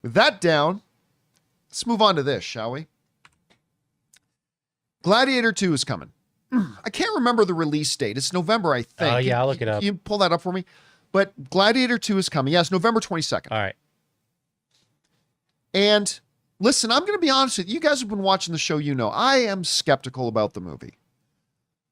With that down, let's move on to this, shall we? Gladiator II is coming. I can't remember the release date. It's November, I think. Oh, yeah, I'll look it up. Can you pull that up for me? But Gladiator II is coming. Yes, November 22nd. All right. And listen, I'm going to be honest with you. You guys have been watching the show, you know. I am skeptical about the movie.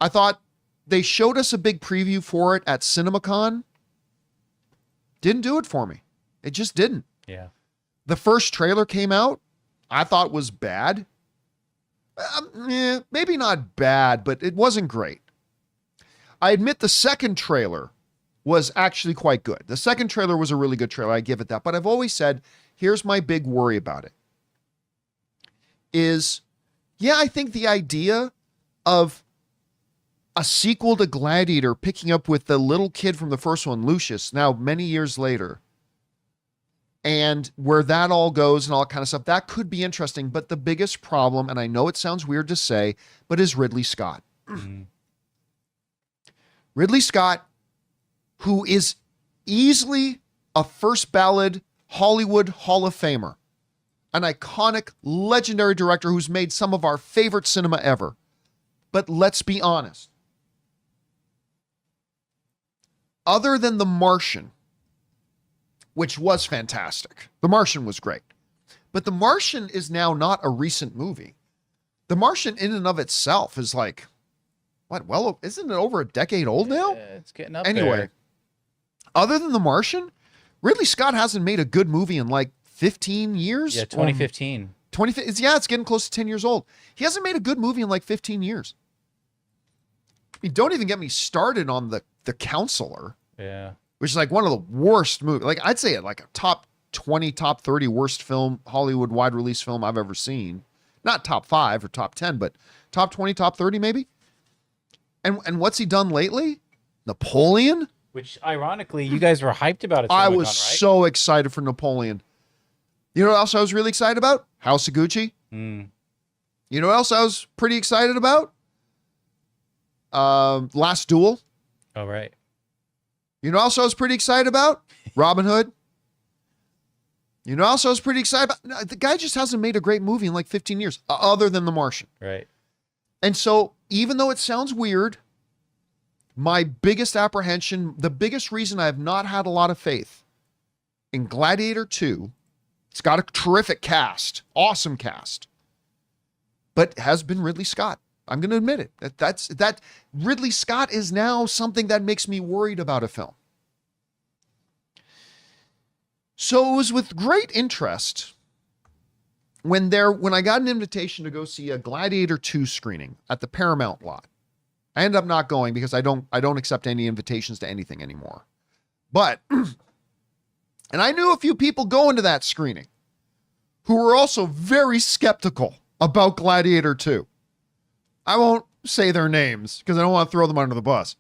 I thought they showed us a big preview for it at CinemaCon. Didn't do it for me. It just didn't. Yeah. The first trailer came out. I thought was bad. Maybe not bad, but it wasn't great. I admit the second trailer was actually quite good. The second trailer was a really good trailer. I give it that. But I've always said, here's my big worry about it. I think the idea of a sequel to Gladiator picking up with the little kid from the first one, Lucius, now many years later, and where that all goes and all that kind of stuff, that could be interesting. But the biggest problem, and I know it sounds weird to say, but is Ridley Scott. Mm-hmm. Ridley Scott, who is easily a first ballot Hollywood Hall of Famer, an iconic, legendary director who's made some of our favorite cinema ever. But let's be honest. Other than The Martian, which was fantastic. The Martian was great. But The Martian is now not a recent movie. The Martian in and of itself is like, isn't it over a decade old now? It's getting up anyway, there. Other than The Martian, Ridley Scott hasn't made a good movie in like 15 years. Yeah, 2015. It's getting close to 10 years old. He hasn't made a good movie in like 15 years. I mean, don't even get me started on The Counselor. Yeah. Which is like one of the worst movies. Like I'd say it like a top 20, top 30 worst film, Hollywood wide release film I've ever seen. Not top 5 or top 10, but top 20, top 30 maybe. And what's he done lately? Napoleon? Which ironically, you guys were hyped about it. I was so excited for Napoleon. You know what else I was really excited about? House of Gucci. You know what else I was pretty excited about? Last Duel. Oh, right. You know what else I was pretty excited about? Robin Hood. You know what else I was pretty excited about? No, the guy just hasn't made a great movie in like 15 years, other than The Martian. Right. And so, even though it sounds weird, my biggest apprehension, the biggest reason I have not had a lot of faith in Gladiator II, it's got a terrific cast, awesome cast, but has been Ridley Scott. I'm going to admit it. That Ridley Scott is now something that makes me worried about a film. So it was with great interest when I got an invitation to go see a Gladiator II screening at the Paramount lot. I ended up not going because I don't accept any invitations to anything anymore. But, and I knew a few people going to that screening who were also very skeptical about Gladiator II. I won't say their names because I don't want to throw them under the bus.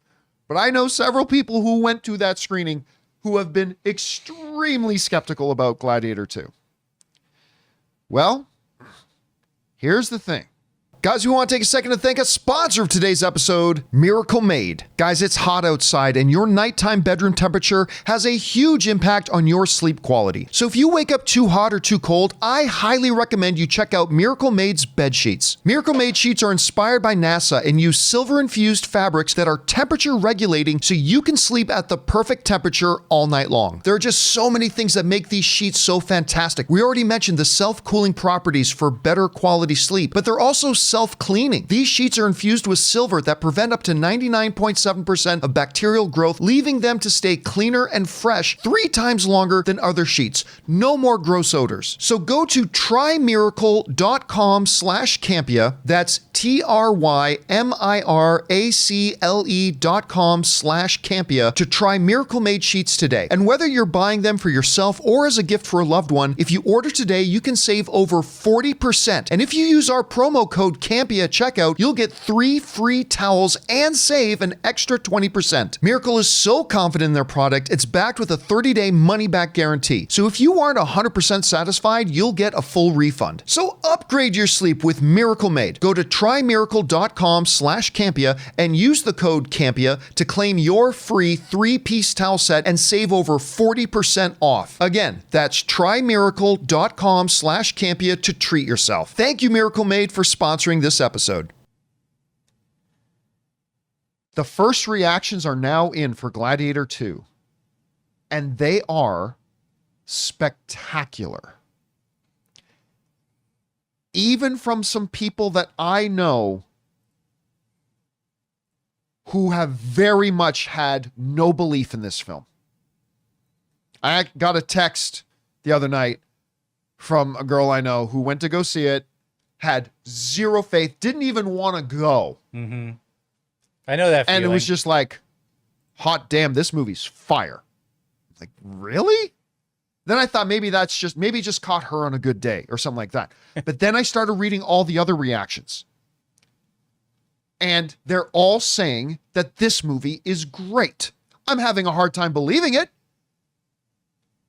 But I know several people who went to that screening who have been extremely skeptical about Gladiator II. Well, here's the thing. Guys, we want to take a second to thank a sponsor of today's episode, Miracle Made. Guys, it's hot outside and your nighttime bedroom temperature has a huge impact on your sleep quality. So if you wake up too hot or too cold, I highly recommend you check out Miracle Made's bed sheets. Miracle Made sheets are inspired by NASA and use silver-infused fabrics that are temperature regulating so you can sleep at the perfect temperature all night long. There are just so many things that make these sheets so fantastic. We already mentioned the self-cooling properties for better quality sleep, but they're also self-cleaning. These sheets are infused with silver that prevent up to 99.7% of bacterial growth, leaving them to stay cleaner and fresh 3 times longer than other sheets. No more gross odors. So go to trymiracle.com/Campea. That's TRYMIRACLE.com/Campea to try Miracle Made sheets today. And whether you're buying them for yourself or as a gift for a loved one, if you order today, you can save over 40%. And if you use our promo code Campea at checkout, you'll get 3 free towels and save an extra 20%. Miracle is so confident in their product, it's backed with a 30-day money-back guarantee. So if you aren't 100% satisfied, you'll get a full refund. So upgrade your sleep with Miracle Made. Go to trymiracle.com/Campea and use the code Campea to claim your free 3-piece towel set and save over 40% off. Again, that's trymiracle.com/Campea to treat yourself. Thank you, Miracle Made, for sponsoring this episode. The first reactions are now in for Gladiator II, and they are spectacular. Even from some people that I know who have very much had no belief in this film. I got a text the other night from a girl I know who went to go see it, had zero faith, didn't even want to go. Mm-hmm. I know that feeling. And it was just like, hot damn, this movie's fire. Like, really? Then I thought maybe just caught her on a good day or something like that. But then I started reading all the other reactions. And they're all saying that this movie is great. I'm having a hard time believing it,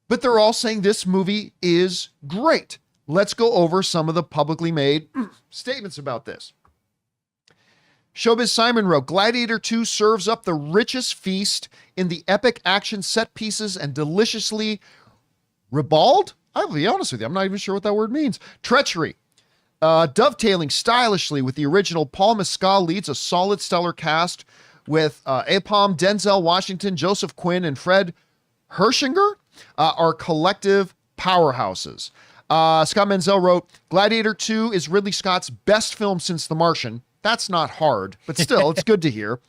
but they're all saying this movie is great. Let's go over some of the publicly made statements about this. Showbiz Simon wrote, Gladiator II serves up the richest feast in the epic action set pieces and deliciously ribald? I'll be honest with you, I'm not even sure what that word means. Treachery. Dovetailing stylishly with the original. Paul Mescal leads a solid stellar cast with Apom, Denzel Washington, Joseph Quinn, and Fred Hershinger are collective powerhouses. Scott Menzel wrote, Gladiator II is Ridley Scott's best film since The Martian. That's not hard, but still, it's good to hear.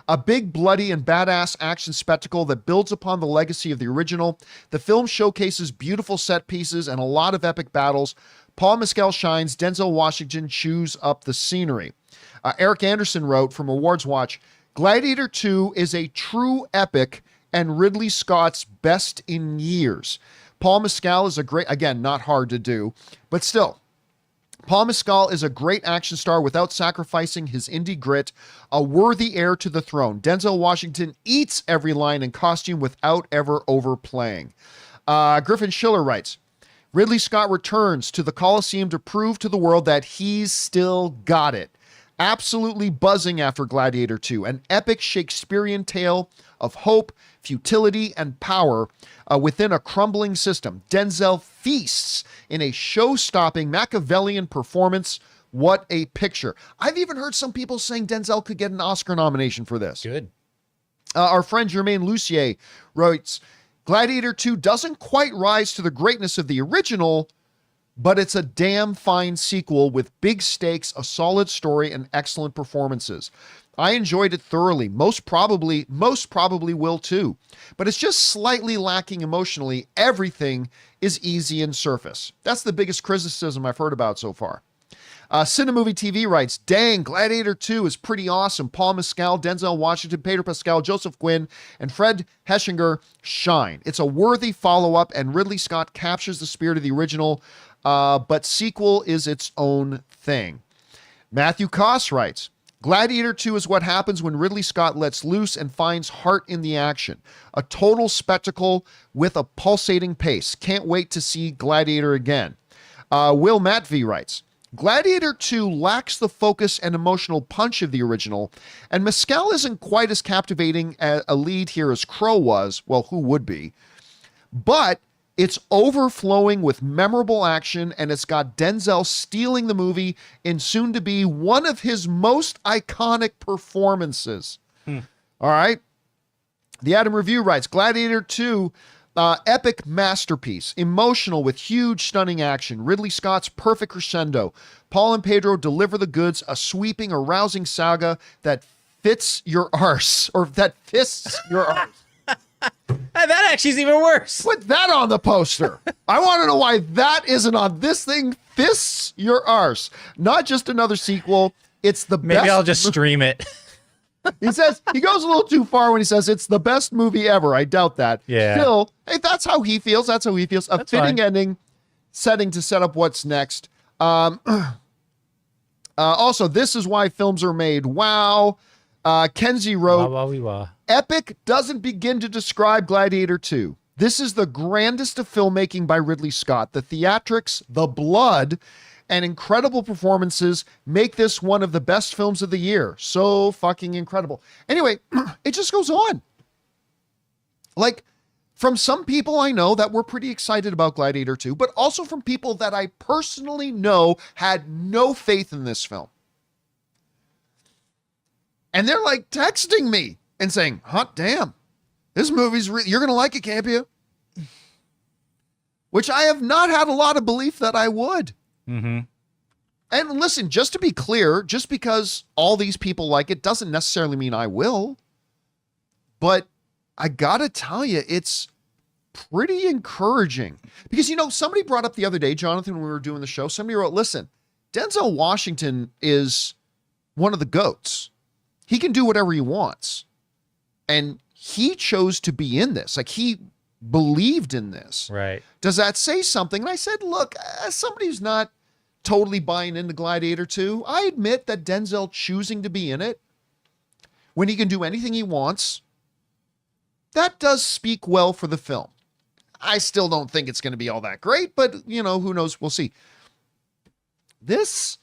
A big, bloody, and badass action spectacle that builds upon the legacy of the original. The film showcases beautiful set pieces and a lot of epic battles. Paul Mescal shines, Denzel Washington chews up the scenery. Eric Anderson wrote from Awards Watch, Gladiator II is a true epic and Ridley Scott's best in years. Paul Mescal is a great, again, not hard to do, but still, Paul Mescal is a great action star without sacrificing his indie grit, a worthy heir to the throne. Denzel Washington eats every line and costume without ever overplaying. Griffin Schiller writes, Ridley Scott returns to the Coliseum to prove to the world that he's still got it. Absolutely buzzing after Gladiator II, an epic Shakespearean tale of hope, futility, and power within a crumbling system. Denzel feasts in a show-stopping Machiavellian performance. What a picture. I've even heard some people saying Denzel could get an Oscar nomination for this. Good. Our friend Germaine Lucier writes, Gladiator II doesn't quite rise to the greatness of the original, but it's a damn fine sequel with big stakes, a solid story, and excellent performances. I enjoyed it thoroughly. Most probably will too. But it's just slightly lacking emotionally. Everything is easy and surface. That's the biggest criticism I've heard about so far. Cinemovie TV writes, dang, Gladiator 2 is pretty awesome. Paul Mescal, Denzel Washington, Pedro Pascal, Joseph Quinn, and Fred Hechinger shine. It's a worthy follow-up, and Ridley Scott captures the spirit of the original, but sequel is its own thing. Matthew Koss writes, Gladiator 2 is what happens when Ridley Scott lets loose and finds heart in the action. A total spectacle with a pulsating pace. Can't wait to see Gladiator again. Will Matvey writes, Gladiator 2 lacks the focus and emotional punch of the original, and Mescal isn't quite as captivating a lead here as Crow was. Well, who would be? But it's overflowing with memorable action, and it's got Denzel stealing the movie in soon to be one of his most iconic performances. All right. The Adam Review writes, Gladiator 2, epic masterpiece, emotional with huge, stunning action. Ridley Scott's perfect crescendo. Paul and Pedro deliver the goods, a sweeping, arousing saga that fits your arse, or that fists your arse. That actually is even worse. Put that on the poster. I want to know why that isn't on this thing. Fists your arse. Not just another sequel. It's the best. Maybe I'll just stream it. He says, he goes a little too far when he says it's the best movie ever. I doubt that. Yeah. Still, hey, that's how he feels. That's how he feels. A That's fitting fine. ending, setting to set up what's next. Also, this is why films are made. Wow. Kenzie wrote, Wah, wah, wee, wah. Epic doesn't begin to describe Gladiator II. This is the grandest of filmmaking by Ridley Scott. The theatrics, the blood, and incredible performances make this one of the best films of the year. So fucking incredible. Anyway, it just goes on. Like, from some people I know that were pretty excited about Gladiator 2, but also from people that I personally know had no faith in this film. And they're like texting me and saying, hot damn, this movie's you're going to like it, Campea. Which I have not had a lot of belief that I would. Mm-hmm. And listen, just to be clear, just because all these people like it doesn't necessarily mean I will. But I gotta tell you, it's pretty encouraging. Because, you know, somebody brought up the other day, Jonathan, when we were doing the show, somebody wrote, listen, Denzel Washington is one of the GOATs. He can do whatever he wants. And he chose to be in this. Like, he believed in this. Right. Does that say something? And I said, look, as somebody who's not totally buying into Gladiator 2, I admit that Denzel choosing to be in it when he can do anything he wants, that does speak well for the film. I still don't think it's going to be all that great, but, you know, who knows? We'll see. This,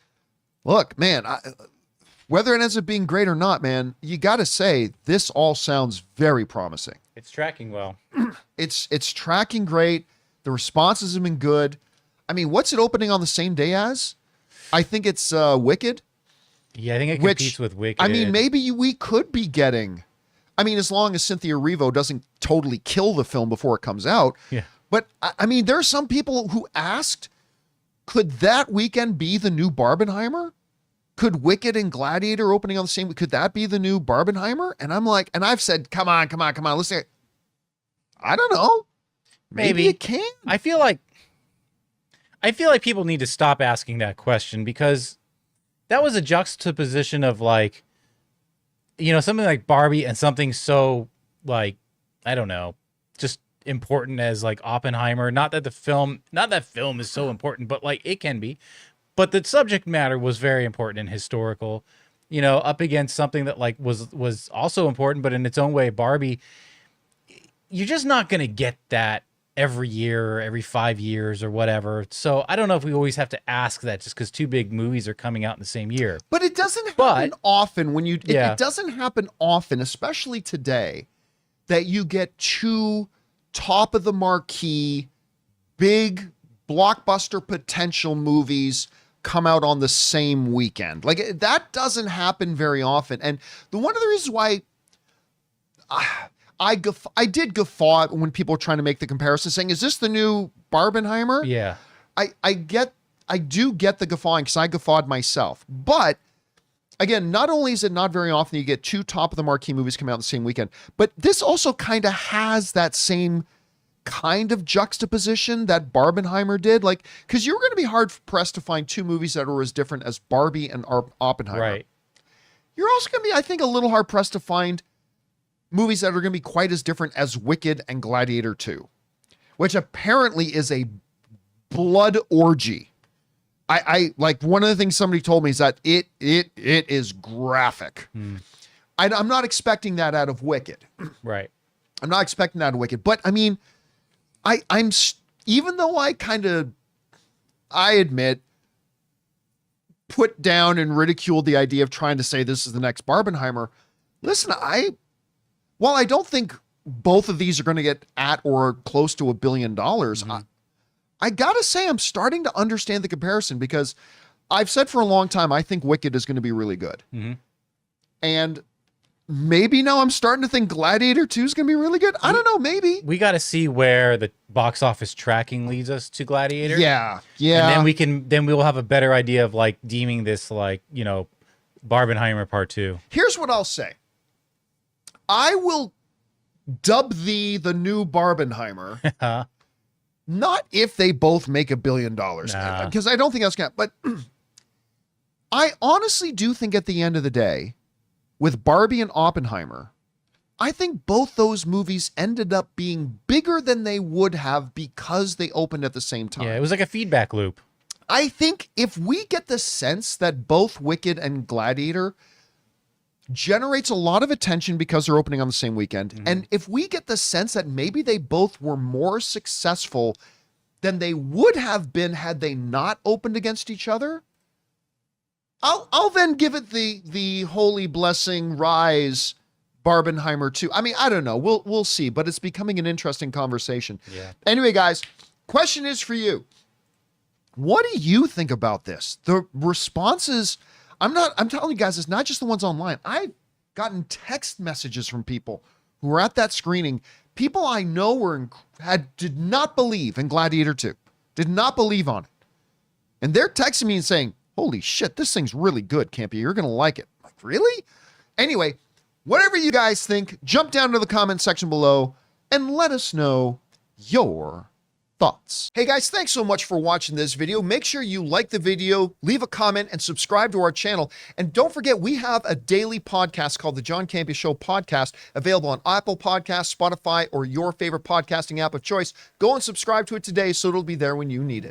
look, man, whether it ends up being great or not, man, you got to say, this all sounds very promising. It's tracking well. It's tracking great. The responses have been good. I mean, what's it opening on the same day as? I think it's Wicked. Yeah, I think it competes with Wicked. I mean, maybe we could be getting, I mean, as long as Cynthia Erivo doesn't totally kill the film before it comes out. Yeah. But I mean, there are some people who asked, could that weekend be the new Barbenheimer? Could Wicked and Gladiator opening on the same, could that be the new Barbenheimer? And I'm like, and I've said, come on. Listen, I don't know. Maybe it can. I feel like people need to stop asking that question, because that was a juxtaposition of, like, you know, something like Barbie and something so, like, I don't know, just important as, like, Oppenheimer. Not that film is so important, but, like, it can be. But the subject matter was very important and historical, you know, up against something that, like, was also important, but in its own way, Barbie. You're just not going to get that every year or every 5 years or whatever. So I don't know if we always have to ask that just because two big movies are coming out in the same year. But it doesn't happen often when you, it doesn't happen often, especially today, that you get two top of the marquee, big blockbuster potential movies come out on the same weekend. Like, that doesn't happen very often. And one of the reasons why I did guffaw when people were trying to make the comparison, saying, is this the new Barbenheimer? Yeah. I do get the guffawing, because I guffawed myself. But again, not only is it not very often you get two top of the marquee movies come out in the same weekend, but this also kind of has that same kind of juxtaposition that Barbenheimer did. Like, because you're going to be hard pressed to find two movies that are as different as Barbie and Oppenheimer. Right. You're also going to be, I think, a little hard pressed to find movies that are going to be quite as different as Wicked and Gladiator 2, which apparently is a blood orgy. I like, one of the things somebody told me is that it is graphic. I'm not expecting that out of Wicked. Right. I'm not expecting that out of Wicked, but I mean, I'm even though I admit, put down and ridiculed the idea of trying to say this is the next Barbenheimer. Listen, while I don't think both of these are going to get at or close to $1 billion, I gotta say, I'm starting to understand the comparison, because I've said for a long time, I think Wicked is going to be really good. And maybe now I'm starting to think Gladiator 2 is going to be really good. I don't know, maybe. We got to see where the box office tracking leads us to Gladiator. Yeah. And then we will have a better idea of, like, deeming this, like, you know, Barbenheimer Part 2. Here's what I'll say. I will dub thee the new Barbenheimer. Not if they both make $1 billion, because I don't think that's going to, but I honestly do think at the end of the day, with Barbie and Oppenheimer, I think both those movies ended up being bigger than they would have because they opened at the same time. Yeah, it was like a feedback loop. I think if we get the sense that both Wicked and Gladiator generates a lot of attention because they're opening on the same weekend, and if we get the sense that maybe they both were more successful than they would have been had they not opened against each other, I'll then give it the holy blessing, rise, Barbenheimer 2. I mean, I don't know. We'll see, but it's becoming an interesting conversation. Yeah. Anyway, guys, question is for you. What do you think about this? The responses, I'm telling you guys, it's not just the ones online. I've gotten text messages from people who were at that screening. People I know did not believe in Gladiator 2, did not believe on it. And they're texting me and saying, holy shit, this thing's really good, Campea. You're going to like it. I'm like, really? Anyway, whatever you guys think, jump down to the comment section below and let us know your thoughts. Hey guys, thanks so much for watching this video. Make sure you like the video, leave a comment, and subscribe to our channel. And don't forget, we have a daily podcast called the John Campea Show podcast, available on Apple Podcasts, Spotify, or your favorite podcasting app of choice. Go and subscribe to it today so it'll be there when you need it.